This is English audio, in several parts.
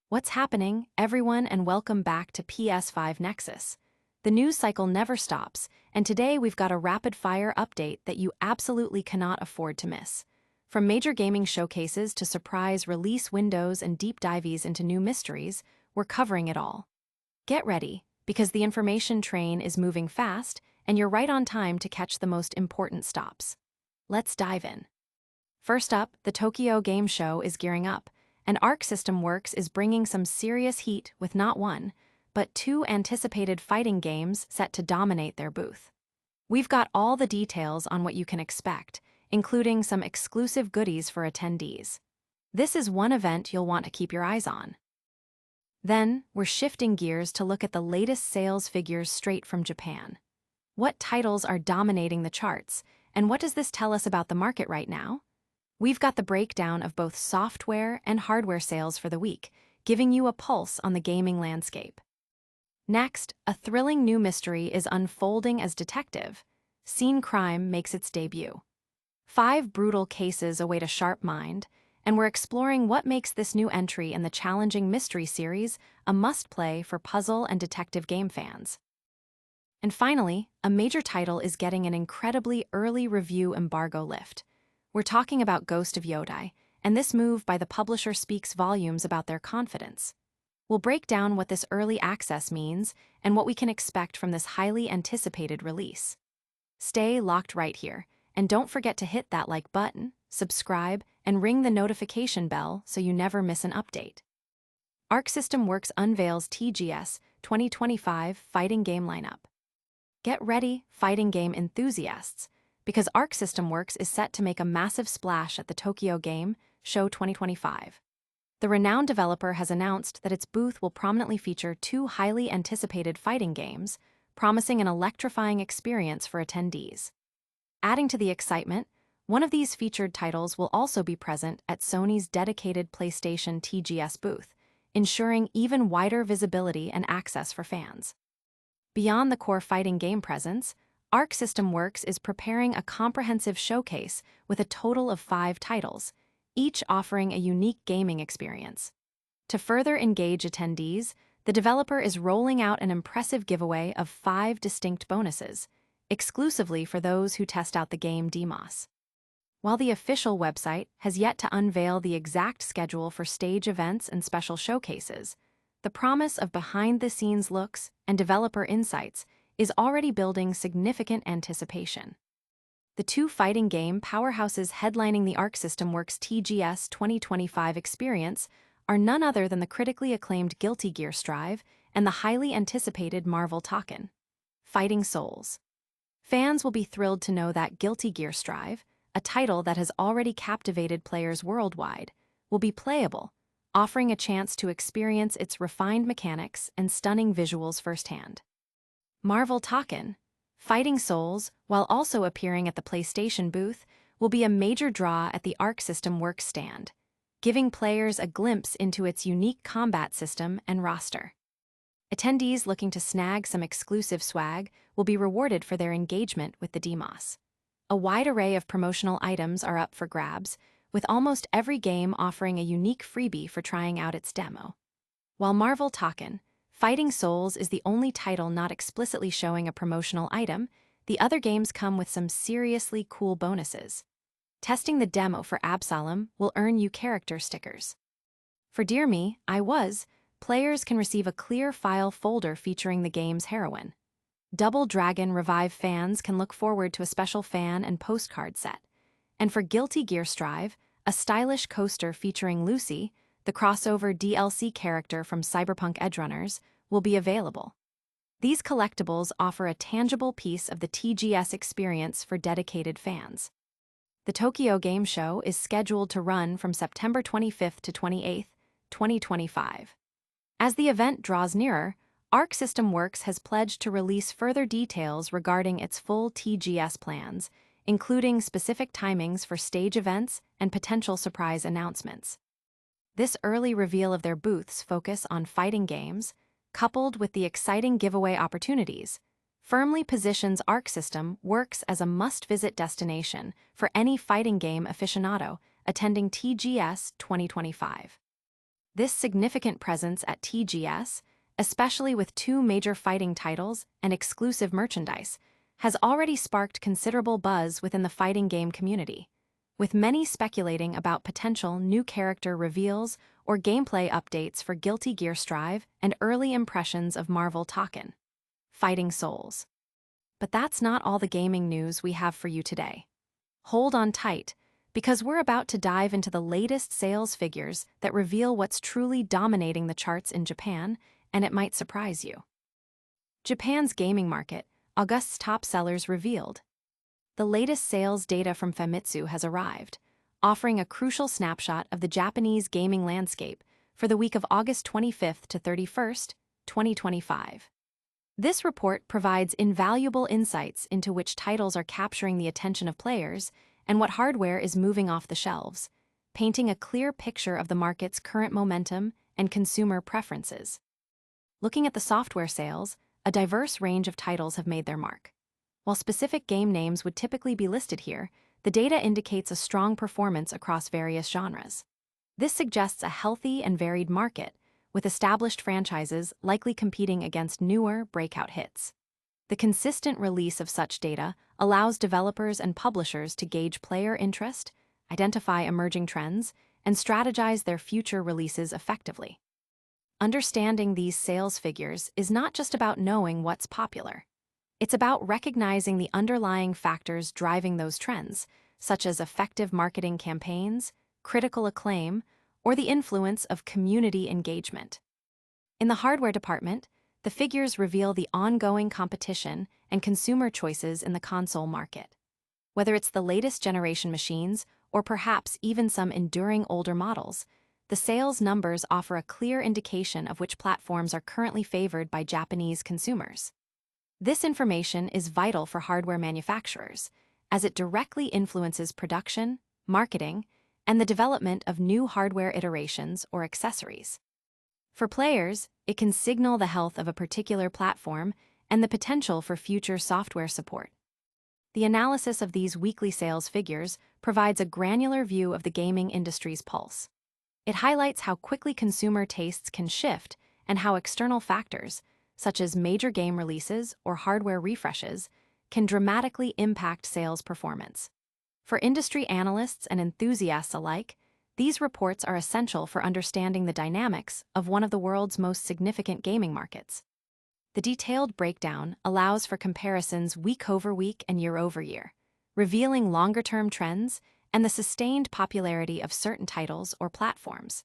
What's happening, everyone, and welcome back to PS5 Nexus. The news cycle never stops, and today we've got a rapid-fire update that you absolutely cannot afford to miss. From major gaming showcases to surprise release windows and deep dives into new mysteries, we're covering it all. Get ready, because the information train is moving fast, and you're right on time to catch the most important stops. Let's dive in. First up, the Tokyo Game Show is gearing up, and Arc System Works is bringing some serious heat with not one, but two anticipated fighting games set to dominate their booth. We've got all the details on what you can expect, including some exclusive goodies for attendees. This is one event you'll want to keep your eyes on. Then, we're shifting gears to look at the latest sales figures straight from Japan. What titles are dominating the charts, and what does this tell us about the market right now? We've got the breakdown of both software and hardware sales for the week, giving you a pulse on the gaming landscape. Next, a thrilling new mystery is unfolding as Detective. Scene Crime makes its debut. 5 brutal cases await a sharp mind, and we're exploring what makes this new entry in the challenging mystery series a must-play for puzzle and detective game fans. And finally, a major title is getting an incredibly early review embargo lift. We're talking about Ghost of Yotei, and this move by the publisher speaks volumes about their confidence. We'll break down what this early access means and what we can expect from this highly anticipated release. Stay locked right here, and don't forget to hit that like button, subscribe, and ring the notification bell so you never miss an update. Arc System Works unveils TGS 2025 fighting game lineup. Get ready, fighting game enthusiasts, because Arc System Works is set to make a massive splash at the Tokyo Game Show 2025. The renowned developer has announced that its booth will prominently feature 2 highly anticipated fighting games, promising an electrifying experience for attendees. Adding to the excitement, one of these featured titles will also be present at Sony's dedicated PlayStation TGS booth, ensuring even wider visibility and access for fans. Beyond the core fighting game presence, Arc System Works is preparing a comprehensive showcase with a total of 5 titles, each offering a unique gaming experience. To further engage attendees, the developer is rolling out an impressive giveaway of 5 distinct bonuses, exclusively for those who test out the game demos. While the official website has yet to unveil the exact schedule for stage events and special showcases, the promise of behind-the-scenes looks and developer insights is already building significant anticipation. The 2 fighting game powerhouses headlining the Arc System Works TGS 2025 experience are none other than the critically acclaimed Guilty Gear Strive and the highly anticipated Marvel Tokon, Fighting Souls. Fans will be thrilled to know that Guilty Gear Strive, a title that has already captivated players worldwide, will be playable, offering a chance to experience its refined mechanics and stunning visuals firsthand. Marvel Tokon, Fighting Souls, while also appearing at the PlayStation booth, will be a major draw at the Arc System Works stand, giving players a glimpse into its unique combat system and roster. Attendees looking to snag some exclusive swag will be rewarded for their engagement with the demos. A wide array of promotional items are up for grabs, with almost every game offering a unique freebie for trying out its demo. While Marvel Tokon, Fighting Souls is the only title not explicitly showing a promotional item, the other games come with some seriously cool bonuses. Testing the demo for Absalom will earn you character stickers. For Dear Me, I Was, players can receive a clear file folder featuring the game's heroine. Double Dragon Revive fans can look forward to a special fan and postcard set. And for Guilty Gear Strive, a stylish coaster featuring Lucy, the crossover DLC character from Cyberpunk Edgerunners, will be available. These collectibles offer a tangible piece of the TGS experience for dedicated fans. The Tokyo Game Show is scheduled to run from September 25th to 28th, 2025. As the event draws nearer, Arc System Works has pledged to release further details regarding its full TGS plans, including specific timings for stage events and potential surprise announcements. This early reveal of their booth's focus on fighting games, coupled with the exciting giveaway opportunities, firmly positions Arc System Works as a must-visit destination for any fighting game aficionado attending TGS 2025. This significant presence at TGS, especially with two major fighting titles and exclusive merchandise, has already sparked considerable buzz within the fighting game community, with many speculating about potential new character reveals or gameplay updates for Guilty Gear Strive and early impressions of Marvel Tokon. Fighting Souls. But that's not all the gaming news we have for you today. Hold on tight, because we're about to dive into the latest sales figures that reveal what's truly dominating the charts in Japan, and it might surprise you. Japan's gaming market, August's top sellers revealed. The latest sales data from Famitsu has arrived, offering a crucial snapshot of the Japanese gaming landscape for the week of August 25th to 31st, 2025. This report provides invaluable insights into which titles are capturing the attention of players and what hardware is moving off the shelves, painting a clear picture of the market's current momentum and consumer preferences. Looking at the software sales, a diverse range of titles have made their mark. While specific game names would typically be listed here, the data indicates a strong performance across various genres. This suggests a healthy and varied market, with established franchises likely competing against newer, breakout hits. The consistent release of such data allows developers and publishers to gauge player interest, identify emerging trends, and strategize their future releases effectively. Understanding these sales figures is not just about knowing what's popular. It's about recognizing the underlying factors driving those trends, such as effective marketing campaigns, critical acclaim, or the influence of community engagement. In the hardware department, the figures reveal the ongoing competition and consumer choices in the console market. Whether it's the latest generation machines or perhaps even some enduring older models, the sales numbers offer a clear indication of which platforms are currently favored by Japanese consumers. This information is vital for hardware manufacturers, as it directly influences production, marketing, and the development of new hardware iterations or accessories. For players, it can signal the health of a particular platform and the potential for future software support. The analysis of these weekly sales figures provides a granular view of the gaming industry's pulse. It highlights how quickly consumer tastes can shift and how external factors, such as major game releases or hardware refreshes, can dramatically impact sales performance. For industry analysts and enthusiasts alike, these reports are essential for understanding the dynamics of one of the world's most significant gaming markets. The detailed breakdown allows for comparisons week over week and year over year, revealing longer-term trends and the sustained popularity of certain titles or platforms.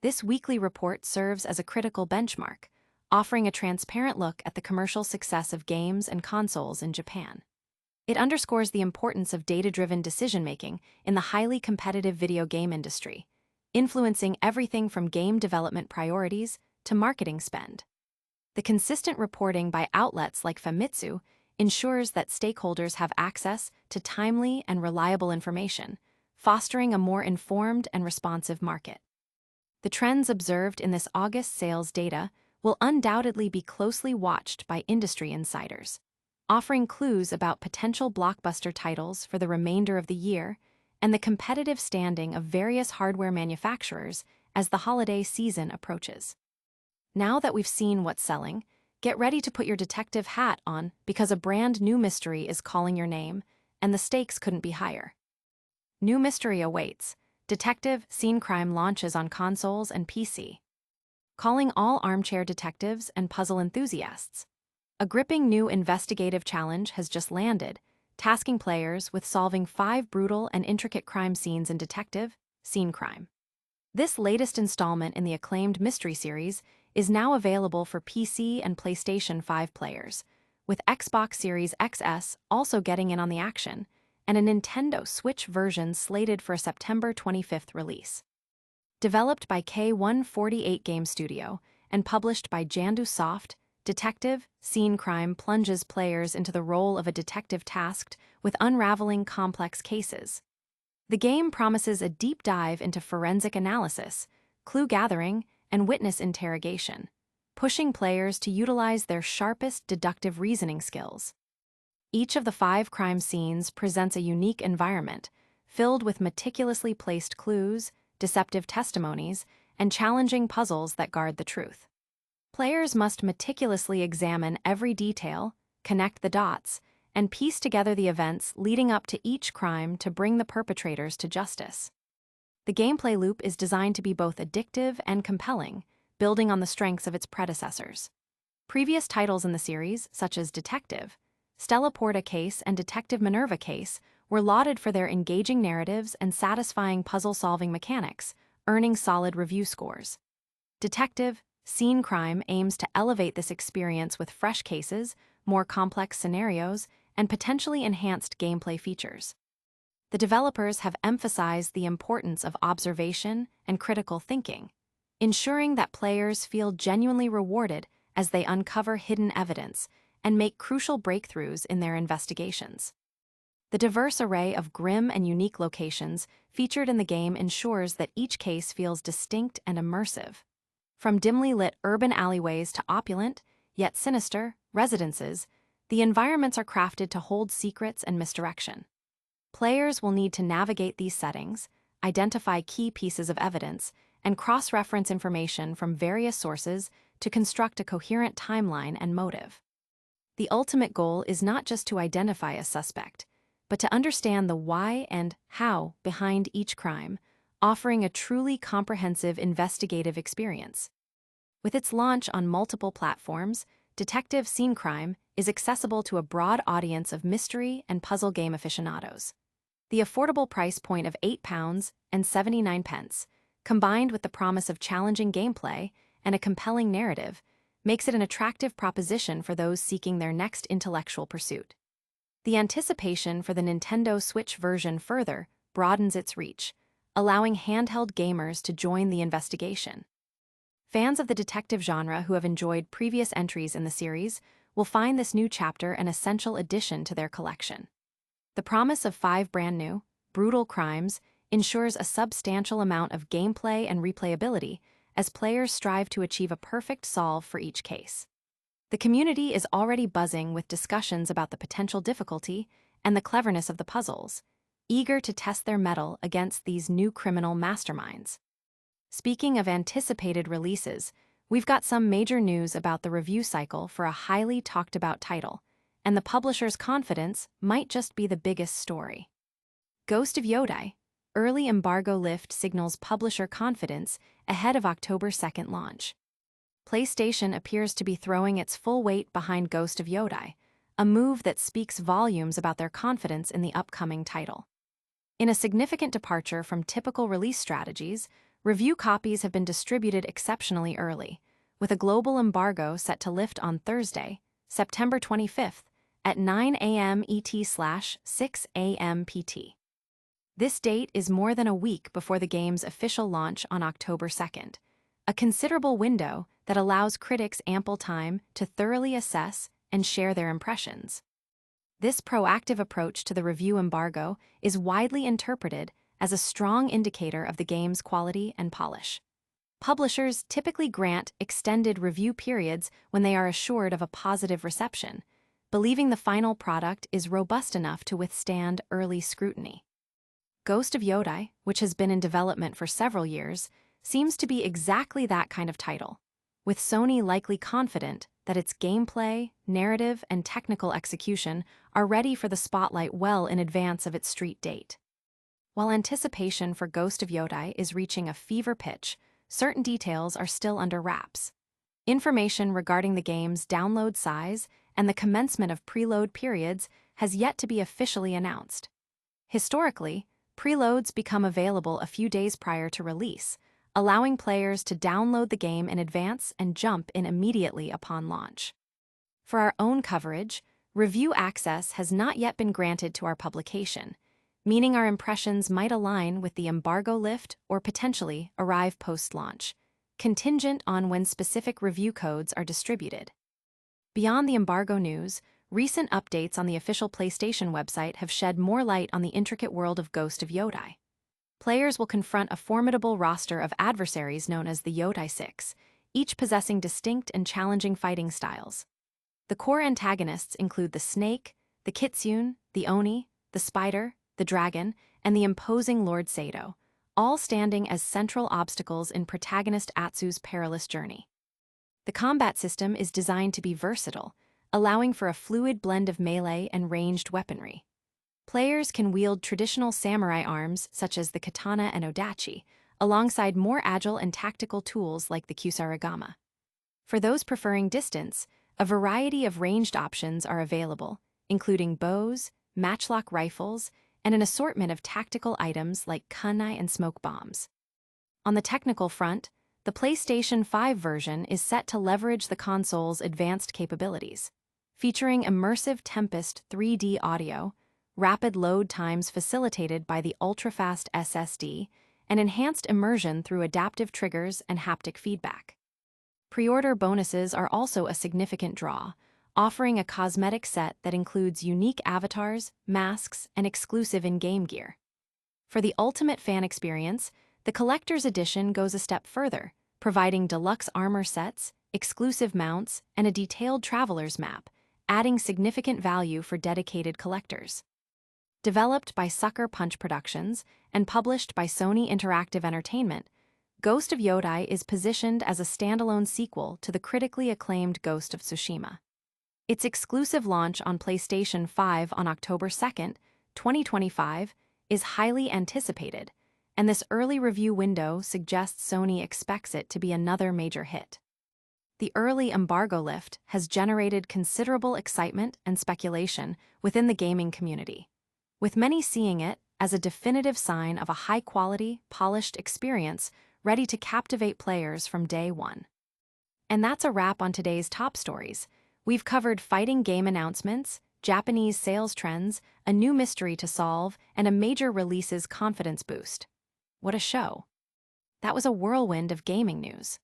This weekly report serves as a critical benchmark, offering a transparent look at the commercial success of games and consoles in Japan. It underscores the importance of data-driven decision-making in the highly competitive video game industry, influencing everything from game development priorities to marketing spend. The consistent reporting by outlets like Famitsu ensures that stakeholders have access to timely and reliable information, fostering a more informed and responsive market. The trends observed in this August sales data will undoubtedly be closely watched by industry insiders, offering clues about potential blockbuster titles for the remainder of the year and the competitive standing of various hardware manufacturers as the holiday season approaches. Now that we've seen what's selling, get ready to put your detective hat on because a brand new mystery is calling your name, and the stakes couldn't be higher. New mystery awaits. Detective Scene Crime launches on consoles and PC, calling all armchair detectives and puzzle enthusiasts. A gripping new investigative challenge has just landed, tasking players with solving 5 brutal and intricate crime scenes in Detective Scene Crime. This latest installment in the acclaimed mystery series is now available for PC and PlayStation 5 players, with Xbox Series XS also getting in on the action, and a Nintendo Switch version slated for a September 25th release. Developed by K148 Game Studio and published by Jandu Soft, Detective Scene Crime plunges players into the role of a detective tasked with unraveling complex cases. The game promises a deep dive into forensic analysis, clue gathering, and witness interrogation, pushing players to utilize their sharpest deductive reasoning skills. Each of the 5 crime scenes presents a unique environment, filled with meticulously placed clues, deceptive testimonies, and challenging puzzles that guard the truth. Players must meticulously examine every detail, connect the dots, and piece together the events leading up to each crime to bring the perpetrators to justice. The gameplay loop is designed to be both addictive and compelling, building on the strengths of its predecessors. Previous titles in the series, such as Detective, Stella Porta Case, and Detective Minerva Case, were lauded for their engaging narratives and satisfying puzzle-solving mechanics, earning solid review scores. Detective Scene Crime aims to elevate this experience with fresh cases, more complex scenarios, and potentially enhanced gameplay features. The developers have emphasized the importance of observation and critical thinking, ensuring that players feel genuinely rewarded as they uncover hidden evidence and make crucial breakthroughs in their investigations. The diverse array of grim and unique locations featured in the game ensures that each case feels distinct and immersive. From dimly lit urban alleyways to opulent, yet sinister, residences, the environments are crafted to hold secrets and misdirection. Players will need to navigate these settings, identify key pieces of evidence, and cross-reference information from various sources to construct a coherent timeline and motive. The ultimate goal is not just to identify a suspect, but to understand the why and how behind each crime, offering a truly comprehensive investigative experience. With its launch on multiple platforms, Detective Scene Crime is accessible to a broad audience of mystery and puzzle game aficionados. The affordable price point of £8.79, combined with the promise of challenging gameplay and a compelling narrative, makes it an attractive proposition for those seeking their next intellectual pursuit. The anticipation for the Nintendo Switch version further broadens its reach, allowing handheld gamers to join the investigation. Fans of the detective genre who have enjoyed previous entries in the series will find this new chapter an essential addition to their collection. The promise of 5 brand new, brutal crimes ensures a substantial amount of gameplay and replayability as players strive to achieve a perfect solve for each case. The community is already buzzing with discussions about the potential difficulty and the cleverness of the puzzles, eager to test their mettle against these new criminal masterminds. Speaking of anticipated releases, we've got some major news about the review cycle for a highly talked-about title, and the publisher's confidence might just be the biggest story. Ghost of Yotei, early embargo lift signals publisher confidence ahead of October 2nd launch. PlayStation appears to be throwing its full weight behind Ghost of Yotei, a move that speaks volumes about their confidence in the upcoming title. In a significant departure from typical release strategies, review copies have been distributed exceptionally early, with a global embargo set to lift on Thursday, September 25th, at 9 a.m. ET/6 a.m. PT. This date is more than a week before the game's official launch on October 2nd, a considerable window that allows critics ample time to thoroughly assess and share their impressions. This proactive approach to the review embargo is widely interpreted as a strong indicator of the game's quality and polish. Publishers typically grant extended review periods when they are assured of a positive reception, believing the final product is robust enough to withstand early scrutiny. Ghost of Yotei, which has been in development for several years, seems to be exactly that kind of title, with Sony likely confident that its gameplay, narrative, and technical execution are ready for the spotlight well in advance of its street date. While anticipation for Ghost of Yotei is reaching a fever pitch, certain details are still under wraps. Information regarding the game's download size and the commencement of preload periods has yet to be officially announced. Historically, preloads become available a few days prior to release, allowing players to download the game in advance and jump in immediately upon launch. For our own coverage, review access has not yet been granted to our publication, meaning our impressions might align with the embargo lift or potentially arrive post-launch, contingent on when specific review codes are distributed. Beyond the embargo news, recent updates on the official PlayStation website have shed more light on the intricate world of Ghost of Yotei. Players will confront a formidable roster of adversaries known as the Yotei Six, each possessing distinct and challenging fighting styles. The core antagonists include the snake, the kitsune, the oni, the spider, the dragon, and the imposing Lord Sado, all standing as central obstacles in protagonist Atsu's perilous journey. The combat system is designed to be versatile, allowing for a fluid blend of melee and ranged weaponry. Players can wield traditional samurai arms such as the katana and odachi, alongside more agile and tactical tools like the kusarigama. For those preferring distance, a variety of ranged options are available, including bows, matchlock rifles, and an assortment of tactical items like kunai and smoke bombs. On the technical front, the PlayStation 5 version is set to leverage the console's advanced capabilities, featuring immersive Tempest 3D audio, rapid load times facilitated by the ultra-fast SSD, and enhanced immersion through adaptive triggers and haptic feedback. Pre-order bonuses are also a significant draw, offering a cosmetic set that includes unique avatars, masks, and exclusive in-game gear. For the ultimate fan experience, the Collector's Edition goes a step further, providing deluxe armor sets, exclusive mounts, and a detailed traveler's map, adding significant value for dedicated collectors. Developed by Sucker Punch Productions and published by Sony Interactive Entertainment, Ghost of Yotei is positioned as a standalone sequel to the critically acclaimed Ghost of Tsushima. Its exclusive launch on PlayStation 5 on October 2, 2025, is highly anticipated, and this early review window suggests Sony expects it to be another major hit. The early embargo lift has generated considerable excitement and speculation within the gaming community, with many seeing it as a definitive sign of a high-quality, polished experience ready to captivate players from day one. And that's a wrap on today's top stories. We've covered fighting game announcements, Japanese sales trends, a new mystery to solve, and a major releases confidence boost. What a show! That was a whirlwind of gaming news.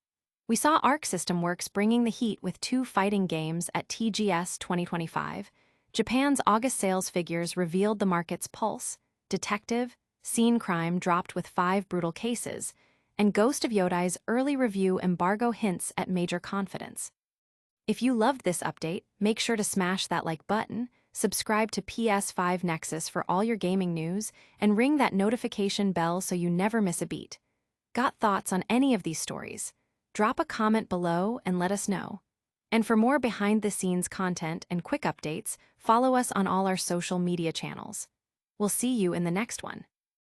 We saw Arc System Works bringing the heat with 2 fighting games at TGS 2025. Japan's August sales figures revealed the market's pulse, detective, scene crime dropped with 5 brutal cases, and Ghost of Yotei's early review embargo hints at major confidence. If you loved this update, make sure to smash that like button, subscribe to PS5 Nexus for all your gaming news, and ring that notification bell so you never miss a beat. Got thoughts on any of these stories? Drop a comment below and let us know. And for more behind-the-scenes content and quick updates, follow us on all our social media channels. We'll see you in the next one.